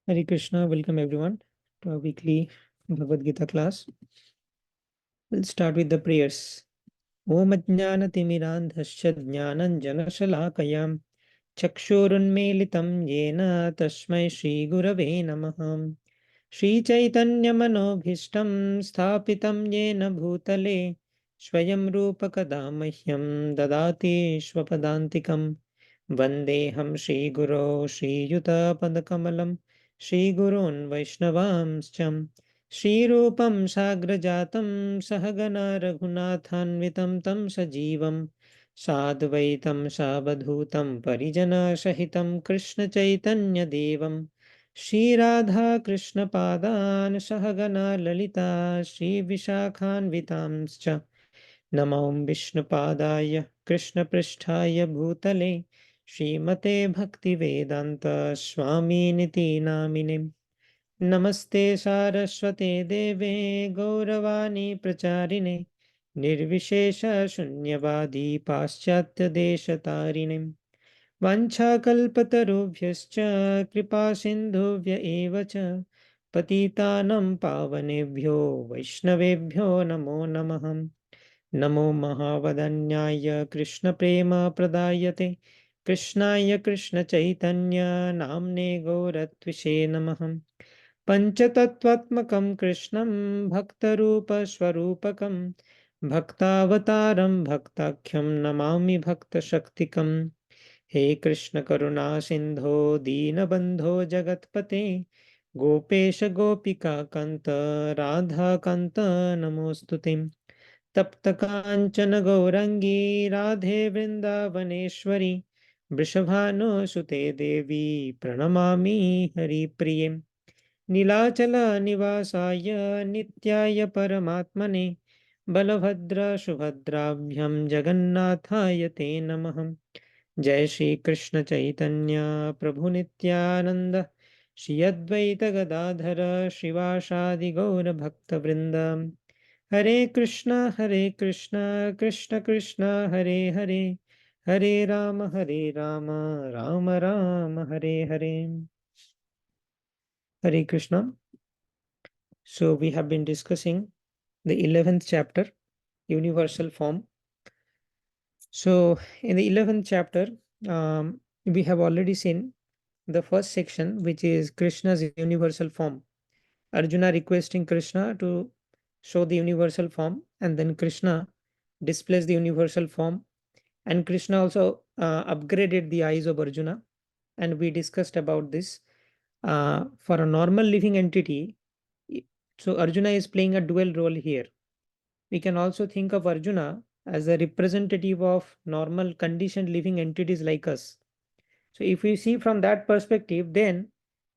Hare Krishna, welcome everyone to our weekly Bhagavad Gita class. We'll start with the prayers. Om Ajnanatimidandhasya Jnananjanashalakayam Chakshurunmelitam Yena Tasmai Shri Gurave Namah Shri Chaitanya Manobhishtam Sthapitam Yena Bhutale Swayam Rupa Kadamahyam Dadati Shwapadantikam Vandeham Shri Guru Shri Yuta Padakamalam Shri Gurun Vaishnavamscham Shri Rupam Sagrajatam Sahagana Raghunathanvitam Tam Sajivam Sadvaitam Savadhutam Parijana Sahitam Krishna Chaitanya Devam Shri Radha Krishna Padan Sahagana Lalita Shri Vishakhanvitamscha Namo Vishnupadaya Krishna Pristhaya Bhutale Srimate Bhakti Vedanta Swami Niti Namine Namaste Saraswate Deve Gauravani Pracharine Nirvishesha Shunyavadi Paschatya Deshatarine Vanchakalpatarubhyascha Kripa Sindhuvya eva cha Patitanam Pavanebhyo Vaishnavebhyo Namo Namah Namo Mahavadanyaya Krishna Prema Pradayate Krishnaya Krishna Chaitanya Namne Gauratvishe Namah Panchatattvatmakam Krishnam Bhaktarupa Swarupakam Bhaktavataram Bhaktakyam Namami Bhakta Shaktikam He Krishna Karuna Sindho Deenabandho Jagatpate Gopesha Gopika Kanta Radha Kanta Namostute तप्त कांचन गौरंगी राधे वृंदावनेश्वरी वृषभानुसुते देवी प्रणमामि हरिप्रिये नीलाचल निवासाय नित्याय परमात्मने बलभद्र सुभद्राभ्यां जगन्नाथाय ते नमः जय श्री कृष्ण चैतन्य प्रभु नित्यानंद श्री अद्वैत गदाधर शिवासादि गौर भक्तवृंद हरे Krishna Krishna Krishna Hare Hare Hare Ram Ram Ram Hare Hare. Hare Krishna. So we have been discussing the 11th chapter, Universal Form. So in the 11th chapter, we have already seen the first section, which is Krishna's universal form. Arjuna requesting Krishna to show the universal form, and then Krishna displays the universal form, and Krishna also upgraded the eyes of Arjuna, and we discussed about this. For a normal living entity, so Arjuna is playing a dual role here. We can also think of Arjuna as a representative of normal conditioned living entities like us. So if we see from that perspective, then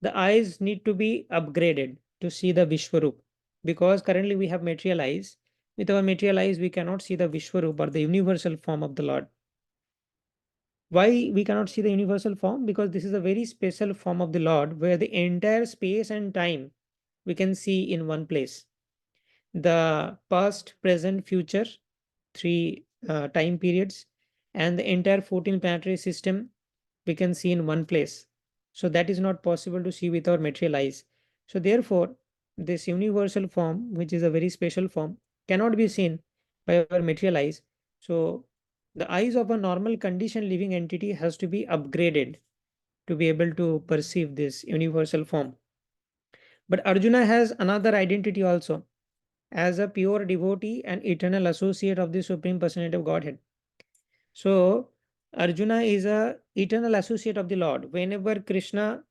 the eyes need to be upgraded to see the Vishwarup, because currently we have material eyes. With our material eyes, we cannot see the Vishwarup or the universal form of the Lord. Why we cannot see the universal form? Because this is a very special form of the Lord where the entire space and time we can see in one place. The past, present, future, three time periods, and the entire 14 planetary system we can see in one place. So that is not possible to see with our material eyes. So therefore, this universal form, which is a very special form, cannot be seen by our material eyes. So the eyes of a normal conditioned living entity has to be upgraded to be able to perceive this universal form. But Arjuna has another identity also as a pure devotee and eternal associate of the Supreme Personality of Godhead. So Arjuna is a eternal associate of the Lord. Whenever Krishna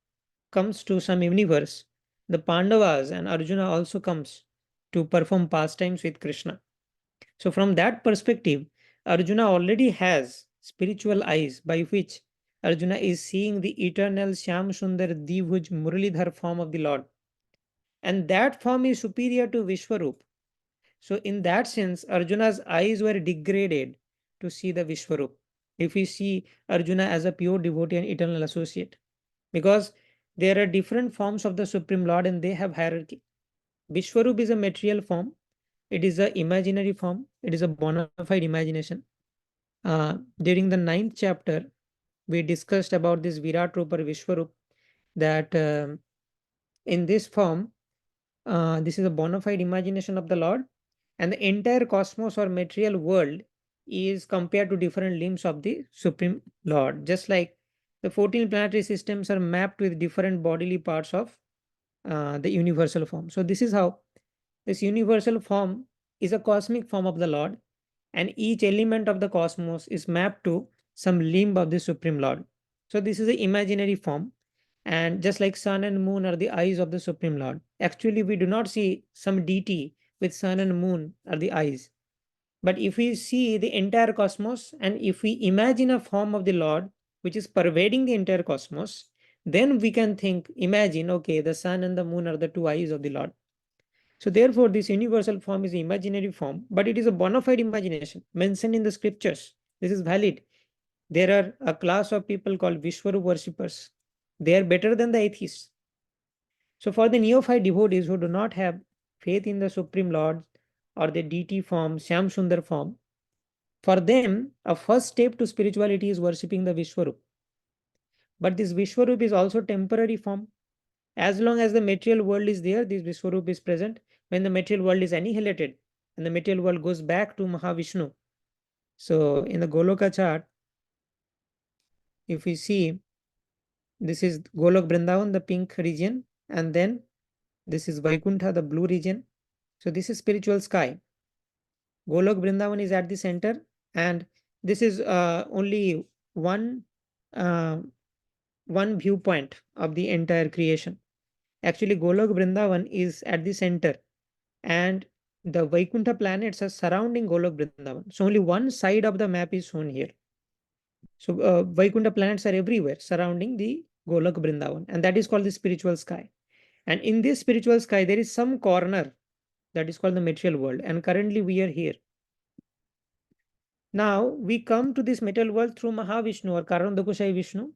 comes to some universe, the Pandavas and Arjuna also comes to perform pastimes with Krishna. So from that perspective, Arjuna already has spiritual eyes by which Arjuna is seeing the eternal Shyam Sundar Dibhuj Muralidhar form of the Lord. And that form is superior to Vishwarup. So in that sense, Arjuna's eyes were degraded to see the Vishwarup. If we see Arjuna as a pure devotee and eternal associate, because there are different forms of the Supreme Lord and they have hierarchy. Vishwarup is a material form. It is an imaginary form. It is a bona fide imagination. During the 9th chapter, we discussed about this Virat Rupa Vishwarup, that in this form, this is a bona fide imagination of the Lord, and the entire cosmos or material world is compared to different limbs of the Supreme Lord. Just like the 14 planetary systems are mapped with different bodily parts of the universal form. So this is how this universal form is a cosmic form of the Lord, and each element of the cosmos is mapped to some limb of the Supreme Lord. So this is the imaginary form, and just like sun and moon are the eyes of the Supreme Lord. Actually, we do not see some deity with sun and moon are the eyes. But if we see the entire cosmos and if we imagine a form of the Lord which is pervading the entire cosmos, then we can think, imagine, okay, the sun and the moon are the two eyes of the Lord. So therefore, this universal form is imaginary form, but it is a bona fide imagination mentioned in the scriptures. This is valid. There are a class of people called Vishwarup worshippers. They are better than the atheists. So for the neophyte devotees who do not have faith in the Supreme Lord or the deity form, Syam Sundar form, for them, a first step to spirituality is worshipping the Vishwarup. But this Vishwarup is also temporary form. As long as the material world is there, this Vishwarup is present. When the material world is annihilated and the material world goes back to Mahavishnu. So in the Goloka chart, if we see, this is Golok Vrindavan, the pink region, and then this is Vaikuntha, the blue region. So this is spiritual sky. Golok Vrindavan is at the center, and this is only one uh, one viewpoint of the entire creation. Actually, Golok Vrindavan is at the center, and the Vaikuntha planets are surrounding Golok Vrindavan. So only one side of the map is shown here. So Vaikuntha planets are everywhere surrounding the Golok Vrindavan, and that is called the spiritual sky. And in this spiritual sky, there is some corner that is called the material world, and currently we are here. Now we come to this material world through Mahavishnu or Karanadakushai Vishnu.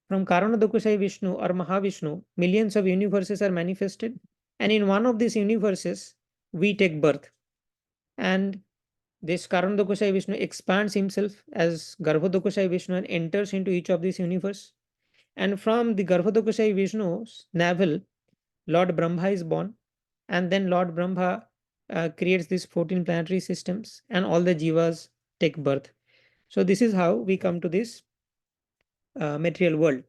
From Karanadakushai Vishnu or Mahavishnu, millions of universes are manifested, and in one of these universes, we take birth. And this Karanadakushai Vishnu expands himself as Garbhodakushai Vishnu and enters into each of these universe. And from the Garbhodakushai Vishnu's navel, Lord Brahma is born, and then Lord Brahma creates these 14 planetary systems, and all the jivas take birth. So this is how we come to this material world.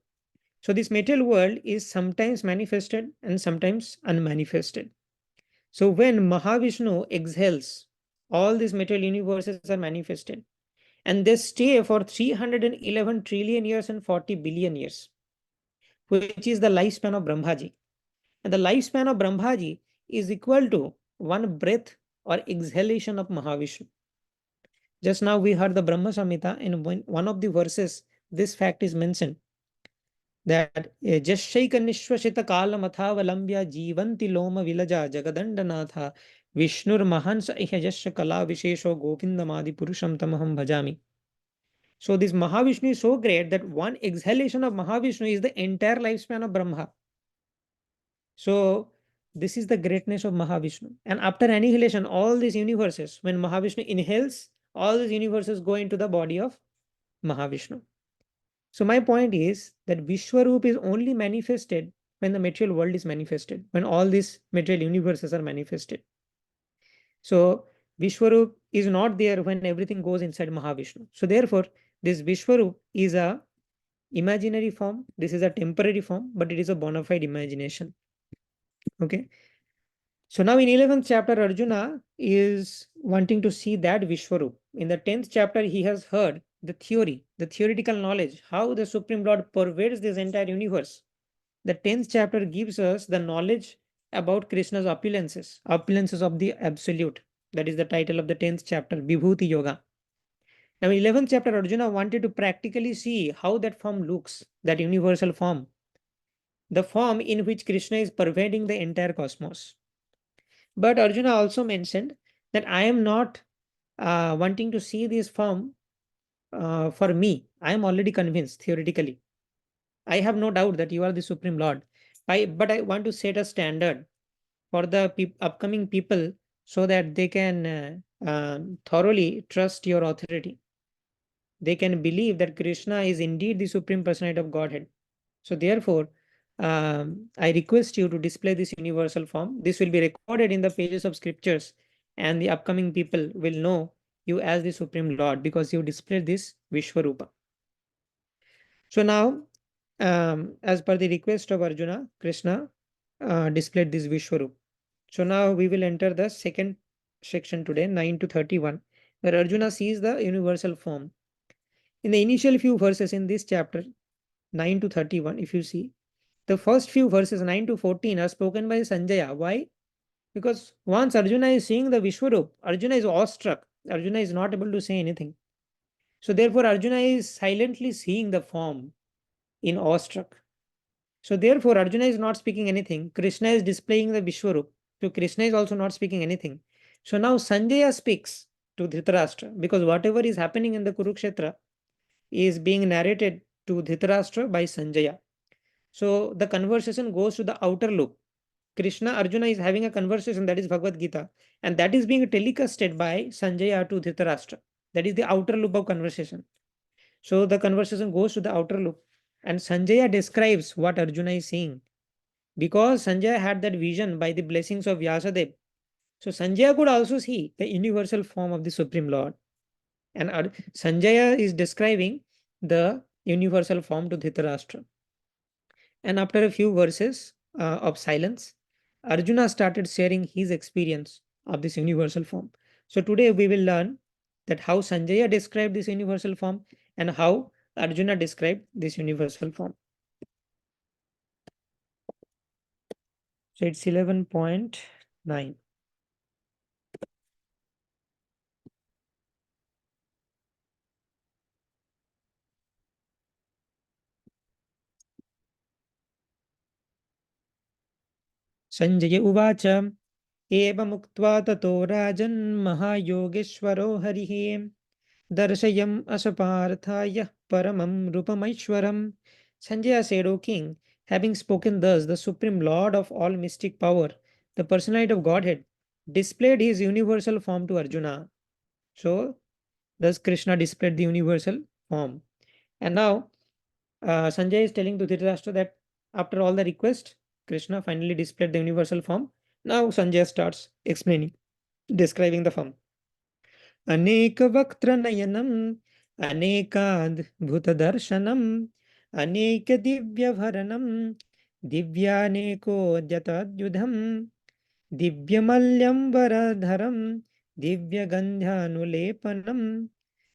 So this material world is sometimes manifested and sometimes unmanifested. So when Mahavishnu exhales, all these material universes are manifested, and they stay for 311 trillion years and 40 billion years, which is the lifespan of Brahmaji. And the lifespan of Brahmaji is equal to one breath or exhalation of Mahavishnu. Just now we heard the Brahma Samhita. In one of the verses, this fact is mentioned that Jashaika Nishwashita Kala Mathavalambya Jivanti Loma Vilaja Jagadandanaatha Vishnur Mahansa Ihajasha Kala Vishesho Gopindamadi Purusham Tamaham Bhajami. So this Mahavishnu is so great that one exhalation of Mahavishnu is the entire lifespan of Brahma. So this is the greatness of Mahavishnu. And after annihilation, all these universes, when Mahavishnu inhales, all these universes go into the body of Mahavishnu. So my point is that Vishwarup is only manifested when the material world is manifested, when all these material universes are manifested. So Vishwarup is not there when everything goes inside Mahavishnu. So therefore, this Vishwarup is a imaginary form. This is a temporary form, but it is a bona fide imagination. Okay. So now in 11th chapter, Arjuna is wanting to see that Vishwarup. In the 10th chapter, he has heard the theory, the theoretical knowledge, how the Supreme Lord pervades this entire universe. The 10th chapter gives us the knowledge about Krishna's opulences, opulences of the Absolute. That is the title of the 10th chapter, Vibhuti Yoga. Now in 11th chapter, Arjuna wanted to practically see how that form looks, that universal form, the form in which Krishna is pervading the entire cosmos. But Arjuna also mentioned that I am not wanting to see this form for me. I am already convinced theoretically. I have no doubt that you are the Supreme Lord. But I want to set a standard for the upcoming people so that they can thoroughly trust your authority. They can believe that Krishna is indeed the Supreme Personality of Godhead. So therefore, I request you to display this universal form. This will be recorded in the pages of scriptures, and the upcoming people will know you as the Supreme Lord because you displayed this Vishwarupa. So now, as per the request of Arjuna, Krishna displayed this Vishwarup. So now we will enter the second section today, 9 to 31, where Arjuna sees the universal form. In the initial few verses in this chapter, 9 to 31, if you see, the first few verses, 9 to 14, are spoken by Sanjaya. Why? Because once Arjuna is seeing the Vishwarup, Arjuna is awestruck. Arjuna is not able to say anything. So therefore, Arjuna is silently seeing the form in awestruck. So therefore, Arjuna is not speaking anything. Krishna is displaying the Vishwarup. So Krishna is also not speaking anything. So now Sanjaya speaks to Dhritarashtra because whatever is happening in the Kurukshetra is being narrated to Dhritarashtra by Sanjaya. So the conversation goes to the outer loop. Krishna Arjuna is having a conversation, that is Bhagavad Gita, and that is being telecasted by Sanjaya to Dhritarashtra. That is the outer loop of conversation. So the conversation goes to the outer loop, and Sanjaya describes what Arjuna is saying. Because Sanjaya had that vision by the blessings of Vyasadev. So Sanjaya could also see the universal form of the Supreme Lord. And Sanjaya is describing the universal form to Dhritarashtra. And after a few verses of silence, Arjuna started sharing his experience of this universal form. So today we will learn that how Sanjaya described this universal form and how Arjuna described this universal form. So it's 11.9. Sanjaya Uvacha एवमुक्त्वा ततो राजन् महायोगेश्वरो हरिः दर्शयम् असपार्थाय paramam रूपमैश्वरम्. Sanjaya said, O king, having spoken thus, the supreme lord of all mystic power, the personality of Godhead, displayed his universal form to Arjuna. So, thus Krishna displayed the universal form. And now, Sanjay is telling to Dhritarashtra that after all the request, Krishna finally displayed the universal form. Now Sanjay starts explaining, describing the form. Aneka vaktra nayanam, anekadbhuta darshanam, aneka divya bharanam, divyaneko jatadyudham, divyamalyam varadharam, divya gandhyanulepanam,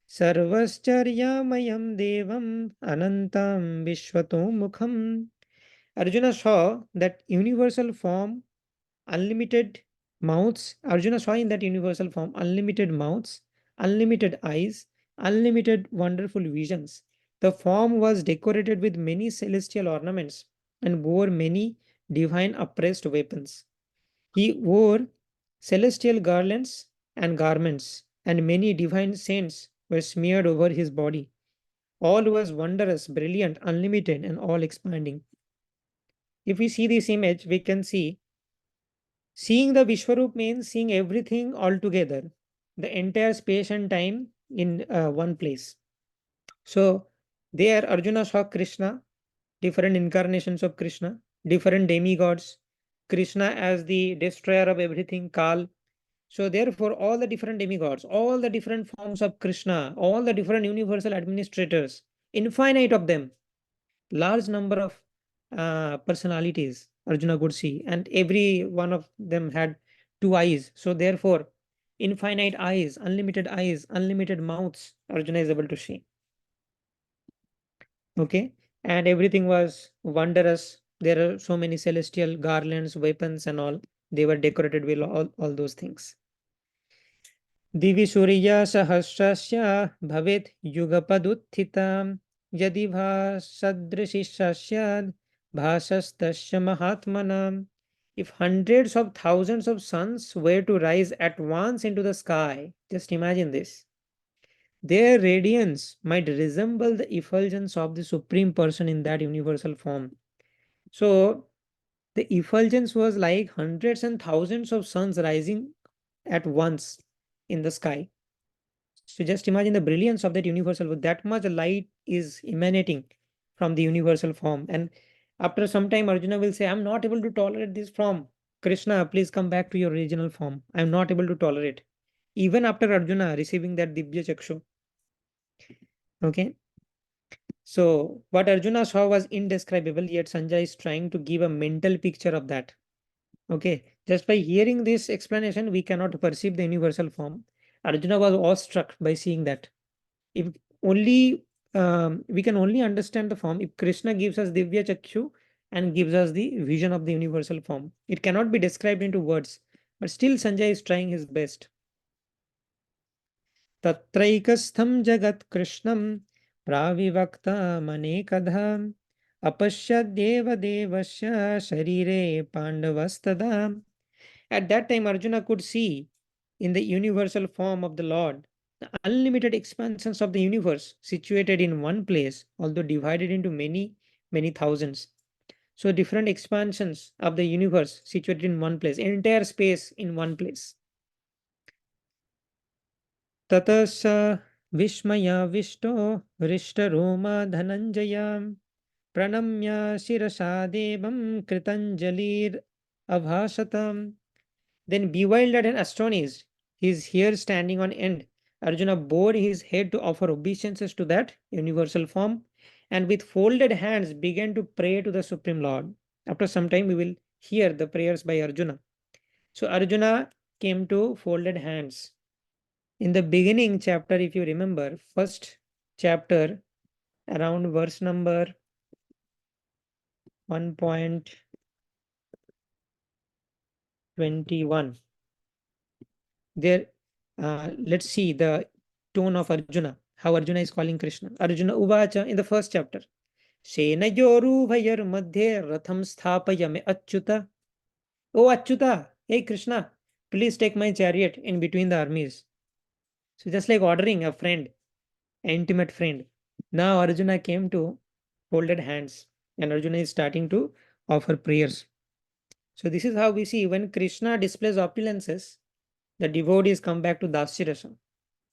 sarvascharyamayam devam, anantam vishwato mukham. Arjuna saw that universal form, unlimited mouths. Arjuna saw in that universal form unlimited mouths, unlimited eyes, unlimited wonderful visions. The form was decorated with many celestial ornaments and wore many divine oppressed weapons. He wore celestial garlands and garments, and many divine saints were smeared over his body. All was wondrous, brilliant, unlimited, and all expanding. If we see this image, we can see seeing the Vishwarup means seeing everything all together, the entire space and time in one place. So there Arjuna saw Krishna, different incarnations of Krishna, different demigods, Krishna as the destroyer of everything, Kal. So therefore all the different demigods, all the different forms of Krishna, all the different universal administrators, infinite of them, large number of personalities Arjuna could see, and every one of them had two eyes. So therefore, infinite eyes, unlimited mouths, Arjuna is able to see. Okay, and everything was wondrous. There are so many celestial garlands, weapons, and all. They were decorated with all those things. दिवि सूर्यसहस्रस्य भवेत् युगपदुत्थितं यदि भासदृशी स्यात् भासस्तस्य महात्मनाम्. If hundreds of thousands of suns were to rise at once into the sky, just imagine this, their radiance might resemble the effulgence of the Supreme Person in that universal form. So the effulgence was like hundreds and thousands of suns rising at once in the sky. So just imagine the brilliance of that universal, that much light is emanating from the universal form. And After some time, Arjuna will say, I'm not able to tolerate this form. Krishna, please come back to your original form. I'm not able to tolerate. Even after Arjuna receiving that Divya Chakshu. Okay. So what Arjuna saw was indescribable, yet Sanjay is trying to give a mental picture of that. Okay. Just by hearing this explanation, we cannot perceive the universal form. Arjuna was awestruck by seeing that. If only we can only understand the form if Krishna gives us Divya Chakshu and gives us the vision of the universal form. It cannot be described into words, but still Sanjay is trying his best. Tatraikastham jagat Krishnam pravivaktamaneekadha apashyadeva devasya sharire pandavastada. At that time, Arjuna could see in the universal form of the Lord the unlimited expansions of the universe situated in one place, although divided into many, many thousands. So, different expansions of the universe situated in one place, entire space in one place. Tatasa Vishmaya Vishto Rishtaroma Dhananjaya Pranamya Shirasa Devam Kritanjalir Abhasatam. Then, bewildered and astonished, his hair standing on end, Arjuna bowed his head to offer obeisances to that universal form and with folded hands began to pray to the Supreme Lord. After some time, we will hear the prayers by Arjuna. So, Arjuna came to folded hands. In the beginning chapter, if you remember, first chapter, around verse number 1.21, there let's see the tone of Arjuna, how Arjuna is calling Krishna. Arjuna Uvacha in the first chapter. Senayoru Vayar Madhye Ratham Sthapayame Achyuta. Oh Achyuta, hey Krishna, please take my chariot in between the armies. So just like ordering a friend, an intimate friend. Now Arjuna came to folded hands and Arjuna is starting to offer prayers. So this is how we see when Krishna displays opulences, the devotees come back to Dasya Rasa.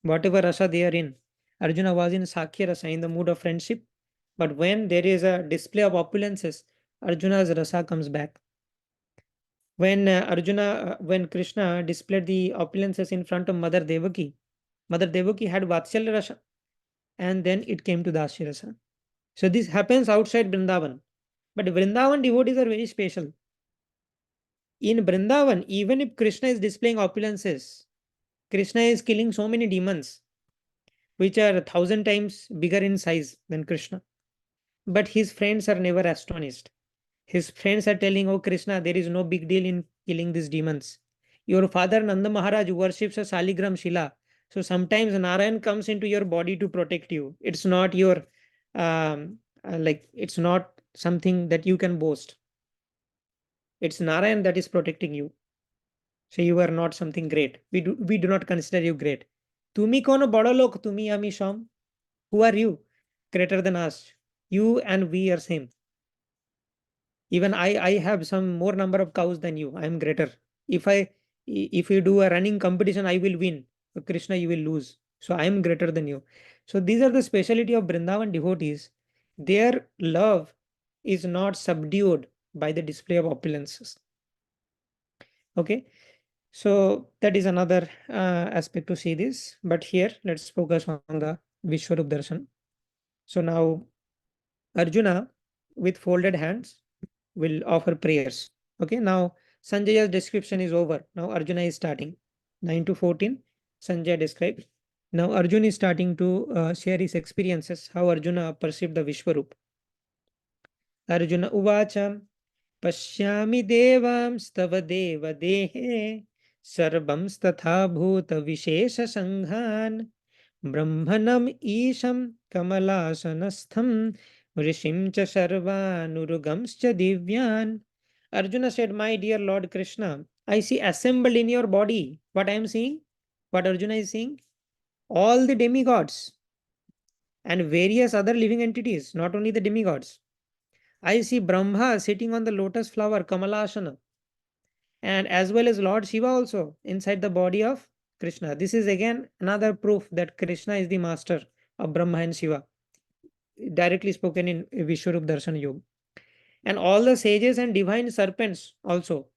Whatever rasa they are in. Arjuna was in Sakhya Rasa, in the mood of friendship. But when there is a display of opulences, Arjuna's rasa comes back. When Krishna displayed the opulences in front of Mother Devaki had Vatsalya Rasa and then it came to Dasya Rasa. So this happens outside Vrindavan. But Vrindavan devotees are very special. In Vrindavan, even if Krishna is displaying opulences, Krishna is killing so many demons, which are 1,000 times bigger in size than Krishna. But his friends are never astonished. His friends are telling, oh Krishna, there is no big deal in killing these demons. Your father Nanda Maharaj worships a Saligram Shila. So sometimes Narayan comes into your body to protect you. It's not your, it's not something that you can boast. It's Narayan that is protecting you. So you are not something great. We do not consider you great. Tumi kono bado lok, tumi ami sham. Who are you? Greater than us. You and we are same. Even I have some more number of cows than you. I am greater. If you do a running competition, I will win. Krishna, you will lose. So I am greater than you. So these are the speciality of Vrindavan devotees. Their love is not subdued by the display of opulences. Okay. So that is another aspect to see this. But here, let's focus on the Vishwarup Darshan. So now Arjuna with folded hands will offer prayers. Okay, now Sanjaya's description is over. Now Arjuna is starting. 9 to 14, Sanjaya describes. Now Arjuna is starting to share his experiences, how Arjuna perceived the Vishwarup. Arjuna Uvacha Pashyami Devam Deva Dehe Sarvam Statha Bhuta Vishesha Sanghan Brahmanam Isham Kamalasanastham Rishim cha Sarvanurugamscha Divyan. Arjuna said, my dear Lord Krishna, I see assembled in your body. What I am seeing? What Arjuna is seeing? All the demigods and various other living entities, not only the demigods. I see Brahma sitting on the lotus flower, Kamalasana, and as well as Lord Shiva also inside the body of Krishna. This is again another proof that Krishna is the master of Brahma and Shiva, directly spoken in Vishwarup Darshan Yoga. And all the sages and divine serpents also,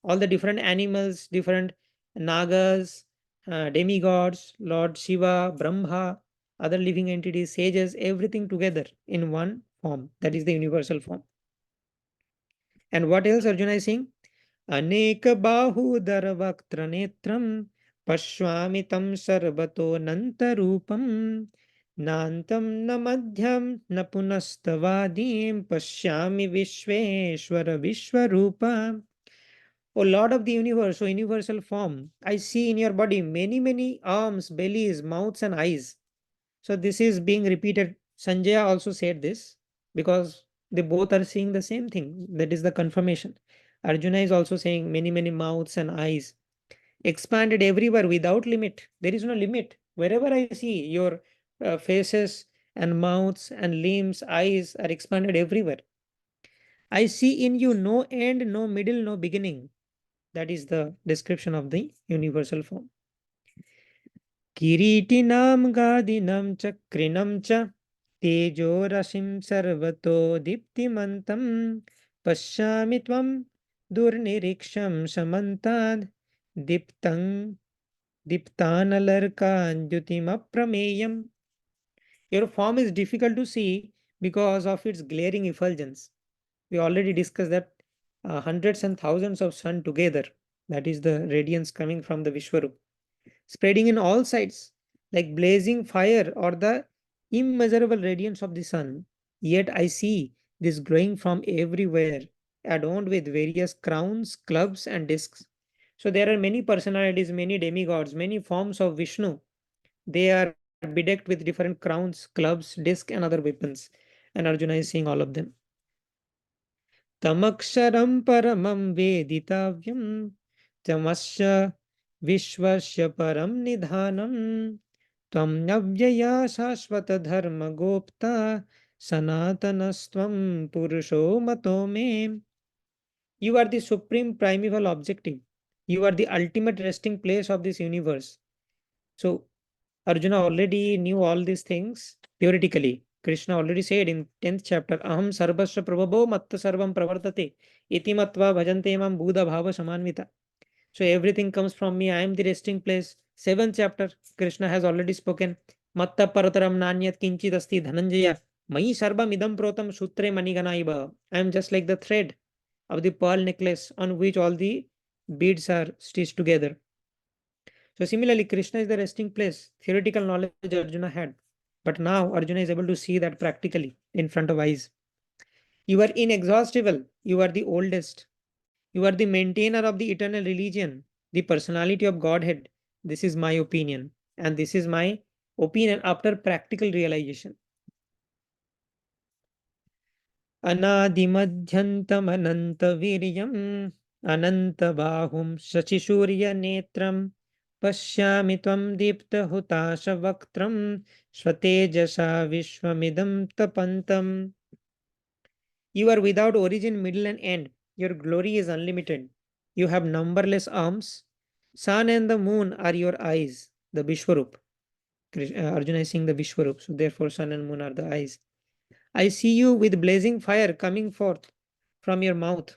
all the different animals, different nagas, demigods, Lord Shiva, Brahma, other living entities, sages, everything together in one form. That is the universal form. And what else Arjuna is saying? Aneka bahudara vaktra netram pashwami tam sarvato nantarupam nantam na madhyam na punastavadim pashyami vishveshwara vishwarupa. O Lord of the universe, O universal form, I see in your body many, many arms, bellies, mouths, and eyes. So this is being repeated. Sanjaya also said this because they both are seeing the same thing. That is the confirmation. Arjuna is also saying many, many mouths and eyes expanded everywhere without limit. There is no limit. Wherever I see your faces and mouths and limbs, eyes are expanded everywhere. I see in you no end, no middle, no beginning. That is the description of the universal form. किरीटिनां गादिनं चक्रिणं च तेजोरसिं सर्वतो दीप्तिमन्तं पश्यामि त्वं दुर्निरीक्षं समन्ताद् दीप्तं दीप्तानलर्काञ्जुतिमप्रमेयम्. Your form is difficult to see because of its glaring effulgence. We already discussed that hundreds and thousands of sun together, that is the radiance coming from the Vishwarup, spreading in all sides like blazing fire or the immeasurable radiance of the sun. Yet I see this glowing from everywhere, adorned with various crowns, clubs, and discs. So there are many personalities, many demigods, many forms of Vishnu. They are bedecked with different crowns, clubs, discs, and other weapons. And Arjuna is seeing all of them. तमक्षरं परमं वेदितव्यं तमस्य विश्वस्य परं निधानं त्वं अव्यया शाश्वतधर्मगोप्ता सनातनस्त्वं पुरुषो मतो मे. You are the supreme primeval objective. You are the ultimate resting place of this universe. So Arjuna already knew all these things theoretically. Krishna already said in 10th chapter, Aham sarvasya prabhavo matta sarvam pravartate iti matva bhajante mam buddha bhava samanvita. So everything comes from me. I am the resting place. 7th chapter, Krishna has already spoken. Matta parataram nanyat kinchit asti dhananjaya. Mai sarvam idam protam sutre maniganaiba. I am just like the thread of the pearl necklace on which all the beads are stitched together. So similarly, Krishna is the resting place. Theoretical knowledge Arjuna had. But now Arjuna is able to see that practically in front of eyes. You are inexhaustible. You are the oldest. You are the maintainer of the eternal religion, the personality of Godhead. This is my opinion. And this is my opinion after practical realization. अनादिमध्यन्तमनन्तवीर्यम् अनन्तबाहुं शशिसूर्यनेत्रं पश्यामि त्वं दीप्तहुताशवक्त्रं स्वतेजसा विश्वमिदं तपन्तम्. You are without origin, middle, and end. Your glory is unlimited. You have numberless arms. Sun and the moon are your eyes, the Vishwarup. Arjuna is seeing the Vishwarup, so therefore sun and moon are the eyes. I see you with blazing fire coming forth from your mouth,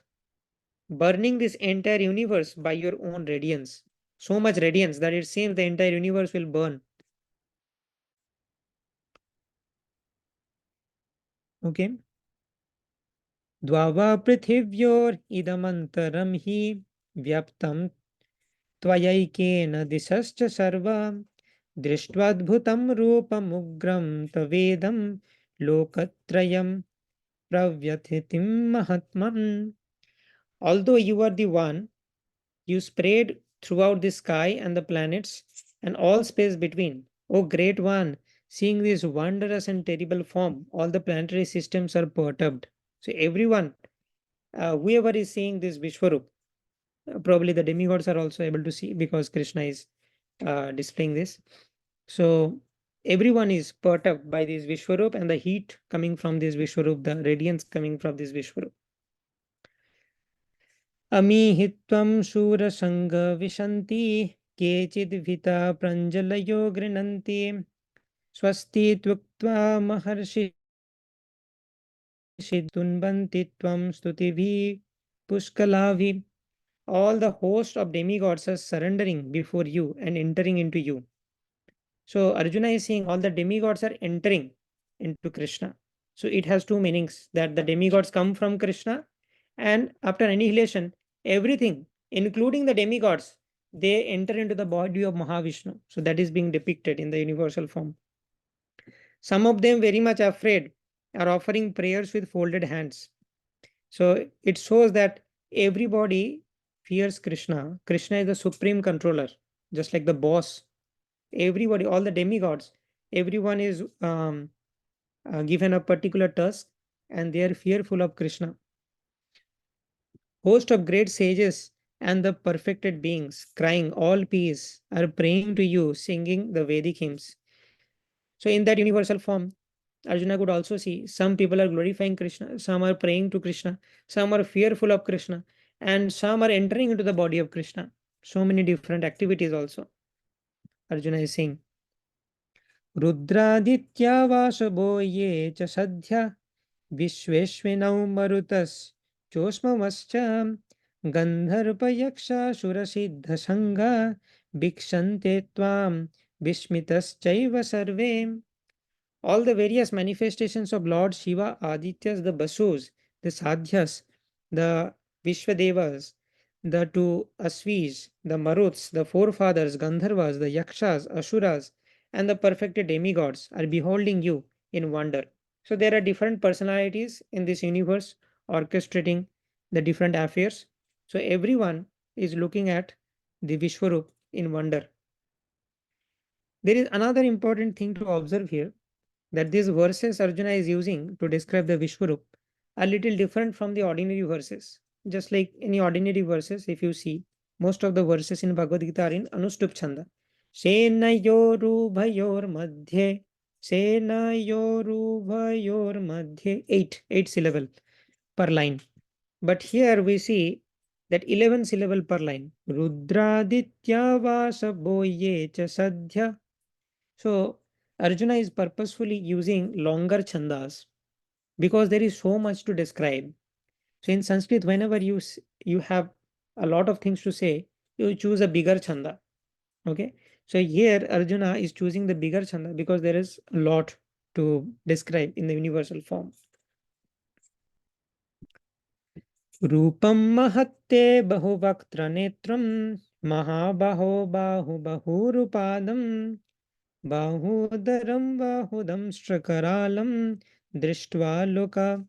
burning this entire universe by your own radiance. So much radiance that it seems the entire universe will burn. Okay. द्वावा पृथिव्योर इदमन्तरं हि व्याप्तं त्वयैकेन दिशश्च सर्वा दृष्ट्वाद्भुतं रूपमुग्रं तवेदं लोकत्रयं प्रव्यथितिं महात्मन्. Although you are the one, you spread throughout the sky and the planets and all space between. O great one, seeing this wondrous and terrible form, all the planetary systems are perturbed. So everyone, whoever is seeing this Vishwarup, probably the demigods are also able to see because Krishna is displaying this. So everyone is perturbed by this Vishwarup and the heat coming from this Vishwarup, the radiance coming from this Vishwarup. अमीहित्वं शूरसङ्गविशन्ति केचिद्भिता प्रञ्जलयो गृह्णन्ति स्वस्ति त्युक्त्वा महर्षि Tunbanti Tvam Stutivi Pushkalavi. All the host of demigods are surrendering before you and entering into you. So Arjuna is saying all the demigods are entering into Krishna. So it has two meanings, that the demigods come from Krishna, and after annihilation, everything, including the demigods, they enter into the body of Mahavishnu. So that is being depicted in the universal form. Some of them, very much afraid, are offering prayers with folded hands. So it shows that everybody fears Krishna. Krishna is the supreme controller, just like the boss. Everybody, all the demigods, everyone is given a particular task, and they are fearful of Krishna. Host of great sages and the perfected beings, crying all peace, are praying to you, singing the Vedic hymns. So in that universal form, Arjuna could also see some people are glorifying Krishna, some are praying to Krishna, some are fearful of Krishna, and some are entering into the body of Krishna. So many different activities also. Arjuna is saying, Rudraditya Vasabo ye cha sadhya Vishweshvinau marutas chosmamascha Gandharpa yaksha surasiddha sangha Bhikshante tvam Vishmitas sarve. All the various manifestations of Lord Shiva, Adityas, the Basus, the Sadhyas, the Vishwadevas, the two Asvis, the Maruts, the forefathers, Gandharvas, the Yakshas, Asuras, and the perfected demigods are beholding you in wonder. So there are different personalities in this universe orchestrating the different affairs. So everyone is looking at the Vishwarup in wonder. There is another important thing to observe here, that these verses Arjuna is using to describe the Vishwarup are little different from the ordinary verses. Just like any ordinary verses, if you see, most of the verses in Bhagavad Gita are in Anustup Chanda. Senayorubhayor madhye, Senayorubhayor madhye, eight syllable per line. But here we see that 11 syllable per line. Rudraditya vasa boye cha sadhya. So Arjuna is purposefully using longer chandas because there is so much to describe. So in Sanskrit, whenever you have a lot of things to say, you choose a bigger chanda. Okay. So here Arjuna is choosing the bigger chanda because there is a lot to describe in the universal form. Rupam mahatte bahuvaktra netram mahabaho bahurupadam Bahudaram Bahudam Strakaralam Drishtva Loka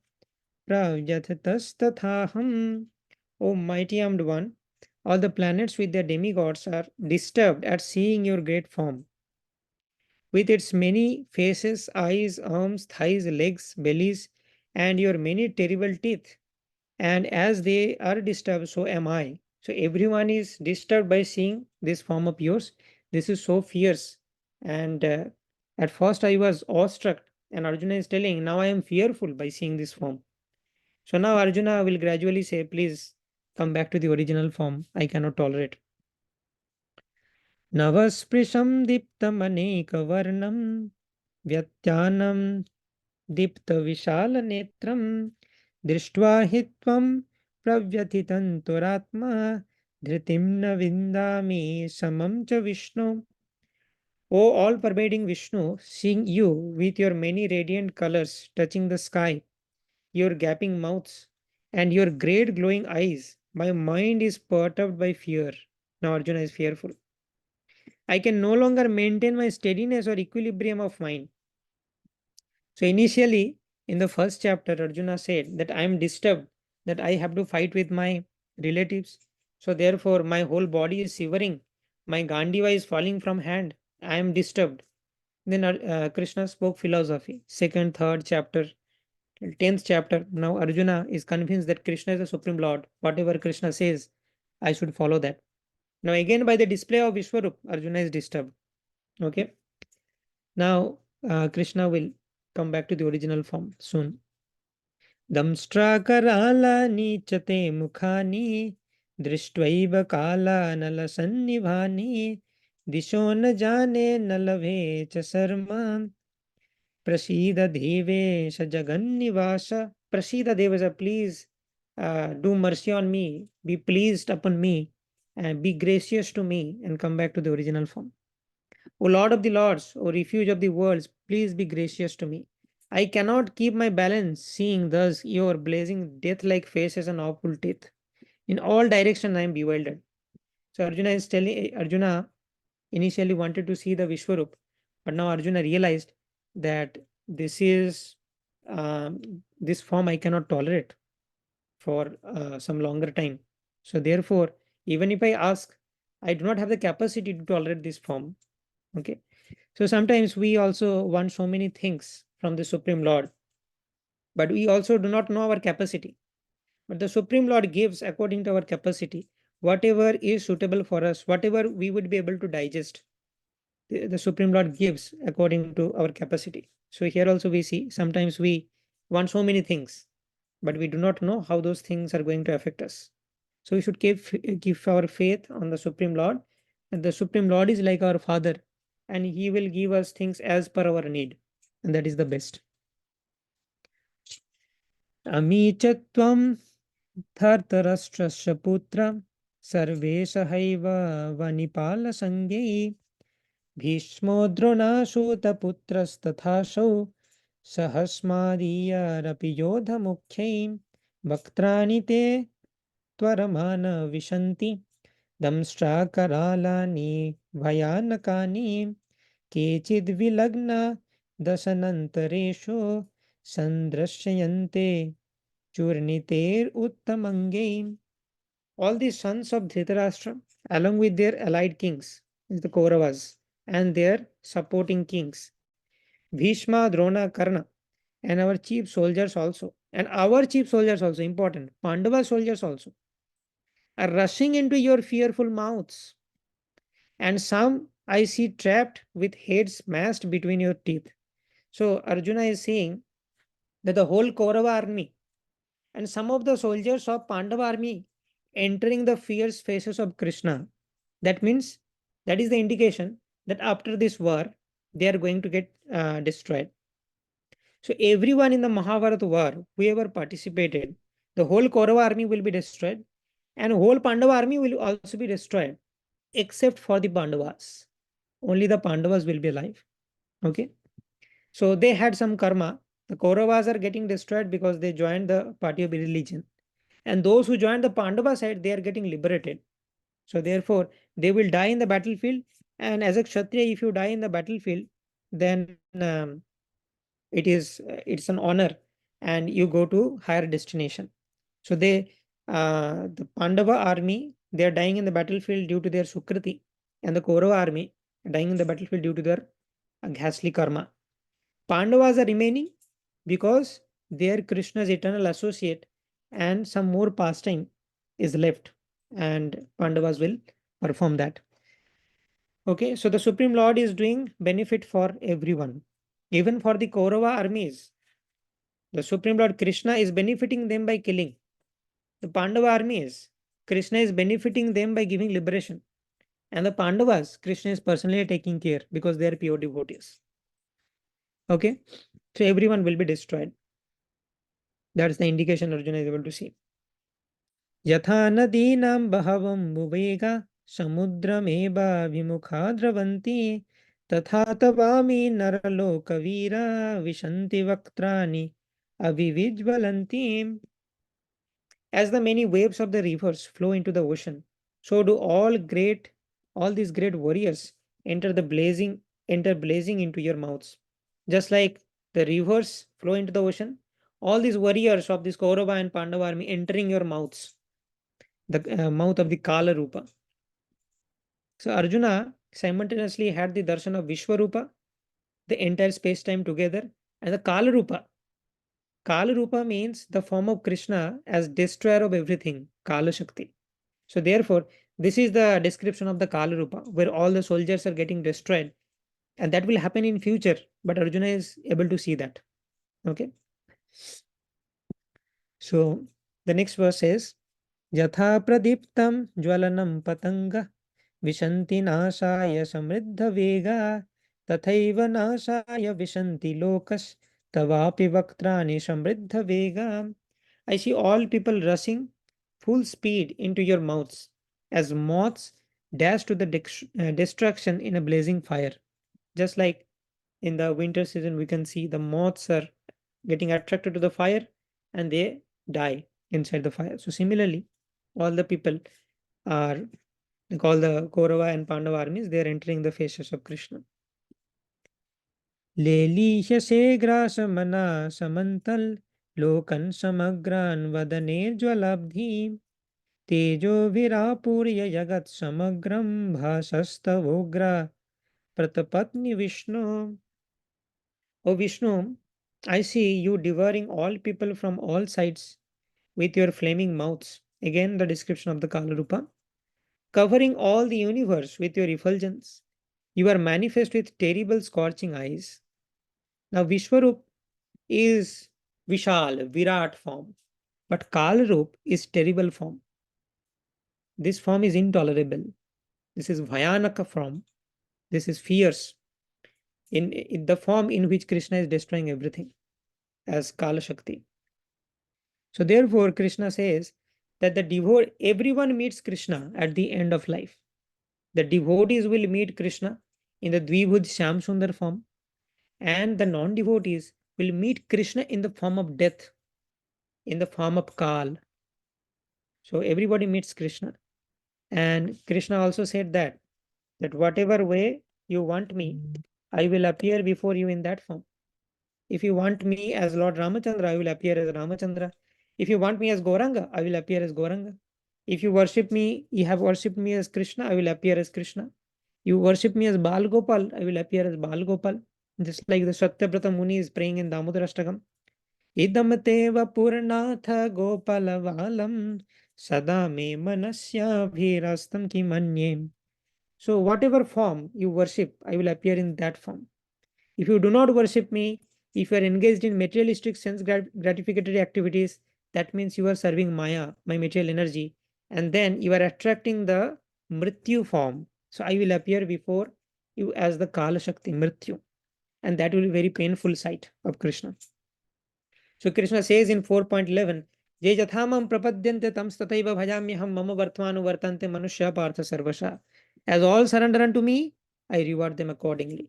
Pravyatatastathaham. O mighty armed one, all the planets with their demigods are disturbed at seeing your great form. With its many faces, eyes, arms, thighs, legs, bellies, and your many terrible teeth. And as they are disturbed, so am I. So everyone is disturbed by seeing this form of yours. This is so fierce. And at first I was awestruck, and Arjuna is telling, now I am fearful by seeing this form. So now Arjuna will gradually say, please come back to the original form. I cannot tolerate. Navasprisam diptamanekavarnam vyatyanam diptavishalanetram दृष्ट्वा हि त्वं प्रव्यथितन्तुरात्मा धृतिं न विन्दामि समं च Vishnu. O all-pervading Vishnu, seeing you with your many radiant colors touching the sky, your gaping mouths, and your great glowing eyes, my mind is perturbed by fear. Now Arjuna is fearful. I can no longer maintain my steadiness or equilibrium of mind. So initially, in the first chapter, Arjuna said that I am disturbed, that I have to fight with my relatives. So therefore, my whole body is shivering. My Gandiva is falling from hand. I am disturbed. Then Krishna spoke philosophy. Second, third chapter, 10th chapter. Now Arjuna is convinced that Krishna is the Supreme Lord. Whatever Krishna says, I should follow that. Now again, by the display of Vishwarup, Arjuna is disturbed. Okay. Now Krishna will come back to the original form soon. दंष्ट्राकरालानि च ते मुखानि दृष्ट्वैव कालानलसन्निभानि दिशो न जाने न लभे च शर्मा प्रसीद धीवेश जगन्निवास. Prasida Devasa, please do mercy on me, be pleased upon me, and be gracious to me, and come back to the original form. O Lord of the Lords, O refuge of the worlds, please be gracious to me. I cannot keep my balance, seeing thus your blazing death-like faces and awful teeth. In all directions I am bewildered. So Arjuna initially wanted to see the Vishwarup, but now Arjuna realized that this form I cannot tolerate for some longer time. So therefore, even if I ask, I do not have the capacity to tolerate this form. Okay. So sometimes we also want so many things from the Supreme Lord, but we also do not know our capacity. But the Supreme Lord gives according to our capacity, whatever is suitable for us, whatever we would be able to digest. The Supreme Lord gives according to our capacity. So here also we see sometimes we want so many things, but we do not know how those things are going to affect us. So we should give our faith on the Supreme Lord, and the Supreme Lord is like our Father, and He will give us things as per our need, and that is the best. Amichatvam Thartarashtrasya putra Sarvesahaiva Vanipala Sangyai Bhishmo Dronasutaputrastatthasau Sahasmadiyarapi Yodha Mukhyai Bhaktrani te Tvaramana Vishanti Damshtrakaralani Bhayanakani Kechid Vilagna Dasanantareshu Sandrashyante Churniter Uttamangai. All the sons of Dhritarashtra, along with their allied kings, is the Kauravas, and their supporting kings, Bhishma, Drona, Karna, and our chief soldiers also, important, Pandava soldiers also, are rushing into your fearful mouths, and some I see trapped with heads smashed between your teeth. So Arjuna is saying that the whole Kaurava army and some of the soldiers of Pandava army entering the fierce faces of Krishna. That means that is the indication that after this war they are going to get destroyed. So everyone in the Mahabharata war, whoever participated, the whole Kaurava army will be destroyed, and whole Pandava army will also be destroyed, except for the Pandavas. Only the Pandavas will be alive. Okay. So they had some karma. The Kauravas are getting destroyed because they joined the party of religion. And those who joined the Pandava side, they are getting liberated. So therefore, they will die in the battlefield. And as a Kshatriya, if you die in the battlefield, then it's an honor, and you go to higher destination. So the Pandava army, they are dying in the battlefield due to their Sukriti, and the Kaurava army dying in the battlefield due to their ghastly karma. Pandavas are remaining because they are Krishna's eternal associate, and some more pastime is left, and Pandavas will perform that. Okay, so the Supreme Lord is doing benefit for everyone, even for the Kaurava armies. The Supreme Lord Krishna is benefiting them by killing. The Pandava armies, Krishna is benefiting them by giving liberation. And the Pandavas, Krishna is personally taking care because they are pure devotees. Okay, so everyone will be destroyed. That's the indication Arjuna is able to see. Yatha nadinam bahavam bhuvega samudrameva vimukha dravanti tatha tavami naraloka vira vishanti vaktrani avivijvalanti. As the many waves of the rivers flow into the ocean, so do all these great warriors enter blazing into your mouths. Just like the rivers flow into the ocean, all these warriors of this Kaurava and Pandava army entering your mouths, the mouth of the Kala Rupa. So Arjuna simultaneously had the darshan of Vishwarupa, the entire space time together, and the Kala Rupa. Kala Rupa means the form of Krishna as destroyer of everything, Kala Shakti. So therefore, this is the description of the Kala Rupa, where all the soldiers are getting destroyed, and that will happen in future. But Arjuna is able to see that. Okay. So the next verse says, Yatha pradiptam jwalanam patanga vishanti nasaya samriddha vega tathaiva nasaya vishanti lokas Tavapi vaktrani samriddha vega. I see all people rushing full speed into your mouths as moths dash to the destruction in a blazing fire. Just like in the winter season, we can see the moths are getting attracted to the fire and they die inside the fire. So similarly, all the people are, like all the Kaurava and Pandava armies, they are entering the faces of Krishna. लेलीह शेग्रासमना समन्तल लोकन् समग्रान् वदनेर्ज्वलब्धि तेजो विरापूर्य जगत् समग्रं भासस्तवोग्र प्रतपत्नि Vishnu. O Vishnu, I see you devouring all people from all sides with your flaming mouths. Again, the description of the Kalarupa. Covering all the universe with your effulgence. You are manifest with terrible scorching eyes. Now, Vishwarup is Vishal, Virat form, but Kalrup is terrible form. This form is intolerable. This is Bhayanaka form. This is fierce. In the form in which Krishna is destroying everything as Kala Shakti. So therefore, Krishna says that everyone meets Krishna at the end of life. The devotees will meet Krishna in the Dvibhuj Shyam Sundar form, and the non-devotees will meet Krishna in the form of death, in the form of Kal. So everybody meets Krishna. And Krishna also said that whatever way you want me, I will appear before you in that form. If you want me as Lord Ramachandra, I will appear as Ramachandra. If you want me as Gauranga, I will appear as Gauranga. If you worship me, you have worshipped me as Krishna, I will appear as Krishna. You worship me as Bal Gopal, I will appear as Bal Gopal. Just like the Satyavrata Muni is praying in Damodarashtakam. Idam teva purnatha gopala valam sada me manasya bhirastam ki manye. So whatever form you worship, I will appear in that form. If you do not worship me, if you are engaged in materialistic sense gratificatory activities, that means you are serving Maya, my material energy, and then you are attracting the Mrityu form. So I will appear before you as the Kala Shakti Mrityu, and that will be very painful sight of Krishna. So Krishna says in 4.11, Je jathamam prapadyante tam stataiva bhajamyaham mama vartmanu vartante manushya partha sarvasha. As all surrender unto me, I reward them accordingly.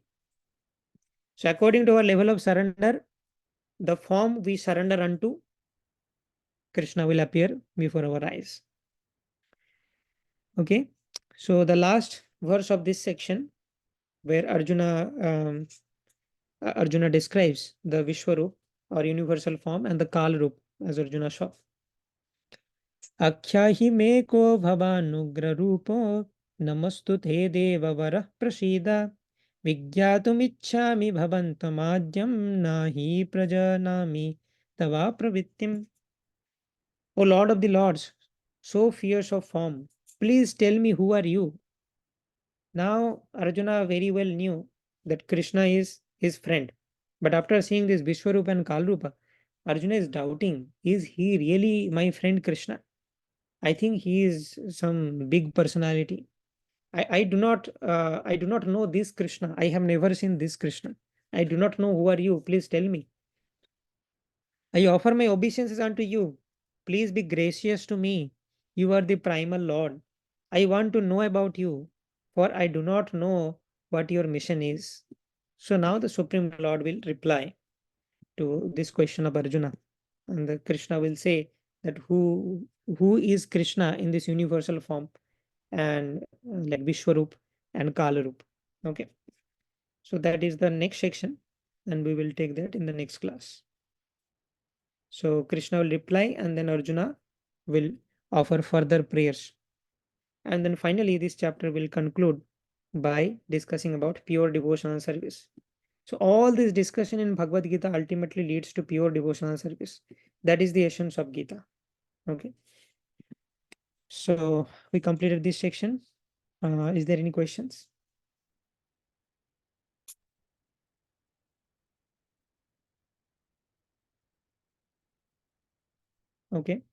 So according to our level of surrender, the form we surrender unto, Krishna will appear before our eyes. Okay. So the last verse of this section, where Arjuna describes the Vishwarup or universal form and the Kalrup, as Arjuna saw. Akhyahi me ko bhavanugra rupo namastu te deva varah prasida vigyatumichhami bhavantamadhyam nahi prajanami tava pravittim. O Lord of the Lords, so fierce of form, please tell me who are you? Now Arjuna very well knew that Krishna is his friend. But after seeing this Vishwarupa and Kalrupa, Arjuna is doubting, is he really my friend Krishna? I think he is some big personality. I do not know this Krishna. I have never seen this Krishna. I do not know who are you. Please tell me. I offer my obeisances unto you. Please be gracious to me. You are the primal Lord. I want to know about you, for I do not know what your mission is. So now the Supreme Lord will reply to this question of Arjuna. And the Krishna will say that who is Krishna in this universal form, and like Vishwarup and Kalarup. Okay. So that is the next section, and we will take that in the next class. So Krishna will reply, and then Arjuna will offer further prayers. And then finally, this chapter will conclude by discussing about pure devotional service. So all this discussion in Bhagavad Gita ultimately leads to pure devotional service. That is the essence of Gita. Okay. So we completed this section. Is there any questions? Okay.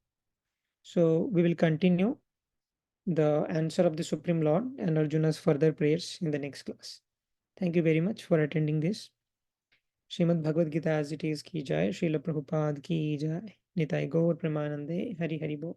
So we will continue the answer of the Supreme Lord and Arjuna's further prayers in the next class. Thank you very much for attending this. Shrimad Bhagavad Gita as it is की जाए, श्रील प्रभुपाद की जाए, निताई गौर प्रेमानंदे, हरि हरि बोल।